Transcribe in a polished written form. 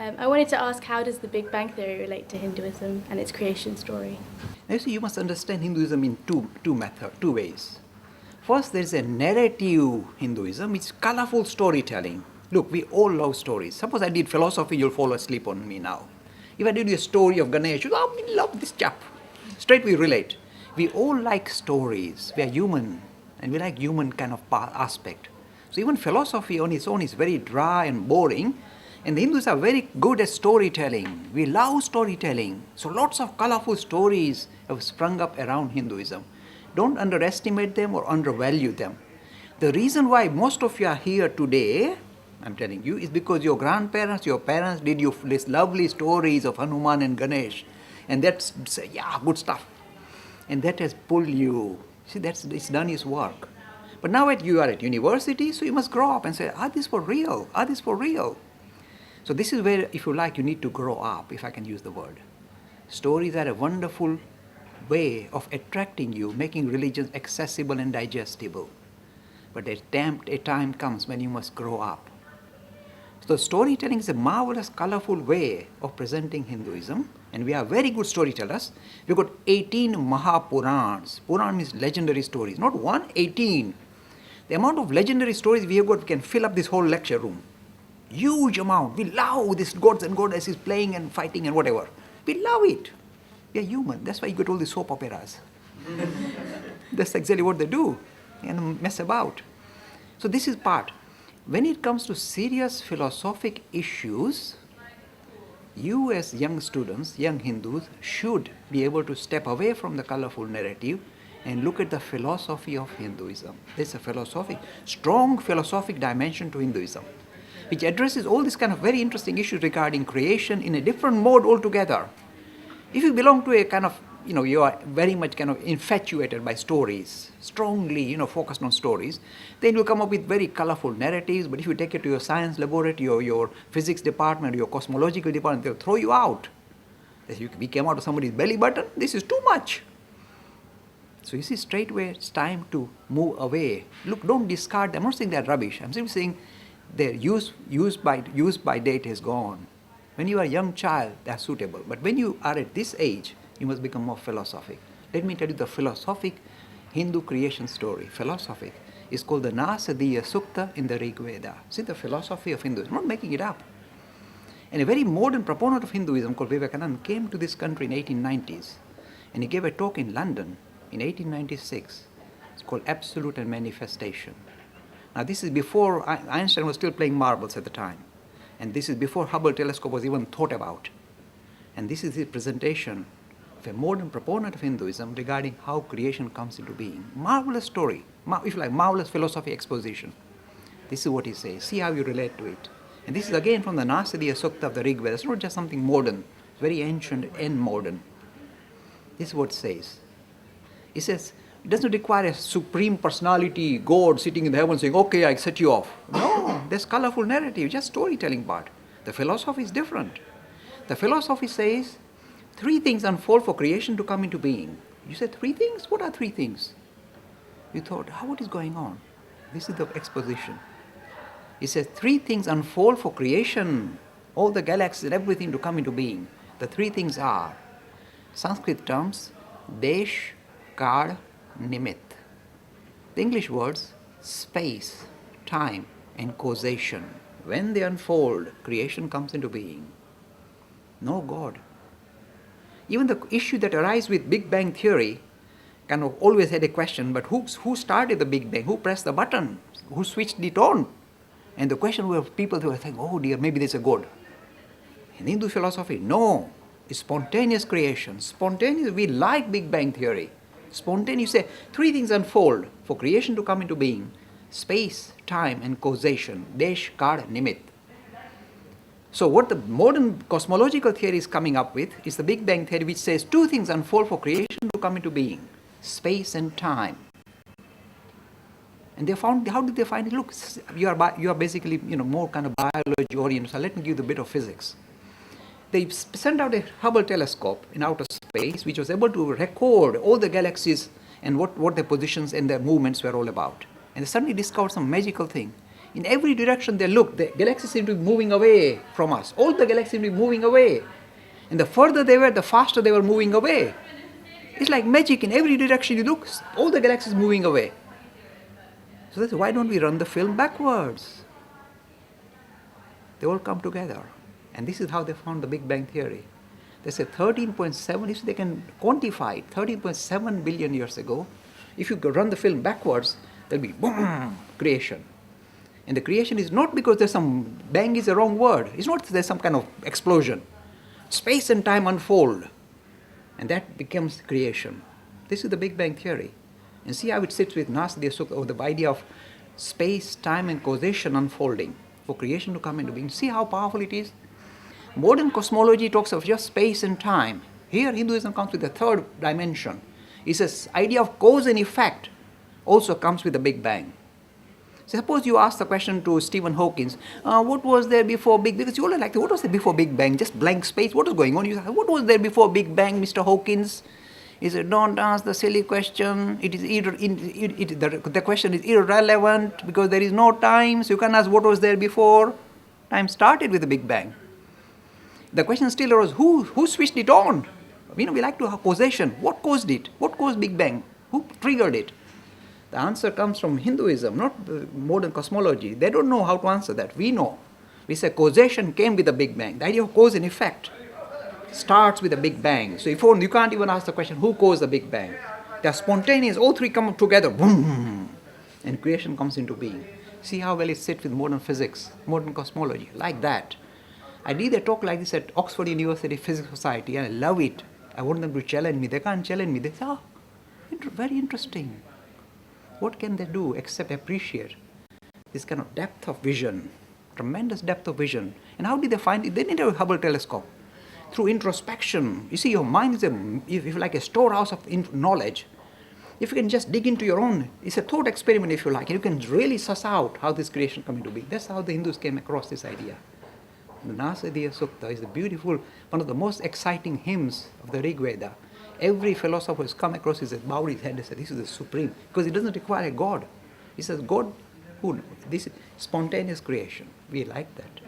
I wanted to ask, how does the Big Bang Theory relate to Hinduism and its creation story? Now, you see, you must understand Hinduism in two ways. First, there is a narrative Hinduism, it's colorful storytelling. Look, we all love stories. Suppose I did philosophy, you'll fall asleep on me now. If I did you a story of Ganesh, you oh, we love this chap. Straight we relate. We all like stories. We are human, and we like human kind of aspect. So even philosophy on its own is very dry and boring, and the Hindus are very good at storytelling. We love storytelling. So lots of colorful stories have sprung up around Hinduism. Don't underestimate them or undervalue them. The reason why most of you are here today, I'm telling you, is because your grandparents, your parents did you these lovely stories of Hanuman and Ganesh. And that's, yeah, good stuff. And that has pulled you. See, it's done its work. But now you are at university, so you must grow up and say, are these for real? Are these for real? So this is where, if you like, you need to grow up, if I can use the word. Stories are a wonderful way of attracting you, making religion accessible and digestible. But a time comes when you must grow up. So storytelling is a marvelous, colorful way of presenting Hinduism, and we are very good storytellers. We've got 18 Mahapurans. Puran means legendary stories, not 1, 18. The amount of legendary stories we have got, we can fill up this whole lecture room. Huge amount. We love this gods and goddesses playing and fighting and whatever. We love it. We are human. That's why you get all these soap operas. That's exactly what they do, and mess about. So this is part. When it comes to serious philosophic issues, you as young students, young Hindus, should be able to step away from the colorful narrative and look at the philosophy of Hinduism. There's a strong philosophic dimension to Hinduism, which addresses all these kind of very interesting issues regarding creation in a different mode altogether. If you belong to a kind of, you are very much kind of infatuated by stories, strongly, focused on stories, then you'll come up with very colorful narratives. But if you take it to your science laboratory or your physics department or your cosmological department, they'll throw you out. We came out of somebody's belly button, this is too much. So you see, straightway it's time to move away. Look, don't discard them. I'm not saying they're rubbish. I'm simply saying their use by date is gone. When you are a young child, they are suitable. But when you are at this age, you must become more philosophic. Let me tell you the philosophic Hindu creation story. Philosophic is called the Nasadiya Sukta in the Rig Veda. See, the philosophy of Hinduism. I'm not making it up. And a very modern proponent of Hinduism called Vivekananda came to this country in 1890s. And he gave a talk in London in 1896. It's called Absolute and Manifestation. Now this is before Einstein was still playing marbles at the time. And this is before Hubble telescope was even thought about. And this is his presentation of a modern proponent of Hinduism regarding how creation comes into being. Marvelous story, if you like, marvelous philosophy exposition. This is what he says. See how you relate to it. And this is again from the Nasadiya Sukta of the Rig Veda. It's not just something modern. It's very ancient and modern. This is what it says. It says, it doesn't require a supreme personality, God sitting in the heavens saying, okay, I set you off. No, there's colorful narrative, just storytelling part. The philosophy is different. The philosophy says, 3 things unfold for creation to come into being. You said 3 things? What are 3 things? You thought, what is going on? This is the exposition. It says 3 things unfold for creation, all the galaxies and everything to come into being. The 3 things are, Sanskrit terms, Desh, Kal, Nimit. The English words, space, time, and causation. When they unfold, creation comes into being. No God. Even the issue that arises with Big Bang theory kind of always had a question, but who started the Big Bang? Who pressed the button? Who switched it on? And the question was people who were thinking, oh dear, maybe there's a God. In Hindu philosophy, no. It's spontaneous creation. Spontaneous, we like Big Bang theory. Spontaneous, you say, 3 things unfold for creation to come into being. Space, time, and causation. Desh, Kal, Nimit. So what the modern cosmological theory is coming up with is the Big Bang theory, which says 2 things unfold for creation to come into being. Space and time. And they found, how did they find it? Look, you are basically, more kind of biology oriented. So let me give you a bit of physics. They sent out a Hubble telescope in outer space, which was able to record all the galaxies and what their positions and their movements were all about. And they suddenly discovered some magical thing. In every direction they look, the galaxies seem to be moving away from us. All the galaxies seem to be moving away. And the further they were, the faster they were moving away. It's like magic. In every direction you look, all the galaxies moving away. So that's why don't we run the film backwards? They all come together. And this is how they found the Big Bang Theory. They say 13.7, if they can quantify it, 13.7 billion years ago, if you run the film backwards, there'll be boom, creation. And the creation is not because there's some, bang is the wrong word. It's not there's some kind of explosion. Space and time unfold. And that becomes creation. This is the Big Bang Theory. And see how it sits with Nasa, the idea of space, time, and causation unfolding for creation to come into being. See how powerful it is? Modern cosmology talks of just space and time. Here, Hinduism comes with the third dimension. It's this idea of cause and effect also comes with the Big Bang. So suppose you ask the question to Stephen Hawking, what was there before Big Bang? Because you all like, what was there before Big Bang? Just blank space. What was going on? You say, what was there before Big Bang, Mr. Hawkins? He said, don't ask the silly question. It is the question is irrelevant because there is no time. So you can ask what was there before. Time started with the Big Bang. The question still arose, who switched it on? We like to have causation. What caused it? What caused Big Bang? Who triggered it? The answer comes from Hinduism, not modern cosmology. They don't know how to answer that. We know. We say causation came with the Big Bang. The idea of cause and effect starts with the Big Bang. So if you can't even ask the question, who caused the Big Bang? They're spontaneous. All three come together. Boom! And creation comes into being. See how well it sits with modern physics, modern cosmology, like that. I did a talk like this at Oxford University Physics Society, and I love it. I want them to challenge me. They can't challenge me. They say, very interesting. What can they do except appreciate this kind of depth of vision, tremendous depth of vision? And how did they find it? They didn't have a Hubble telescope. Through introspection. You see, your mind is if like a storehouse of knowledge. If you can just dig into your own, it's a thought experiment if you like, and you can really suss out how this creation come into being. That's how the Hindus came across this idea. The Nasadiya Sukta is the beautiful, one of the most exciting hymns of the Rig Veda. Every philosopher has come across it, bowed his head and said, this is the supreme, because it doesn't require a God. He says, God, this is spontaneous creation. We like that.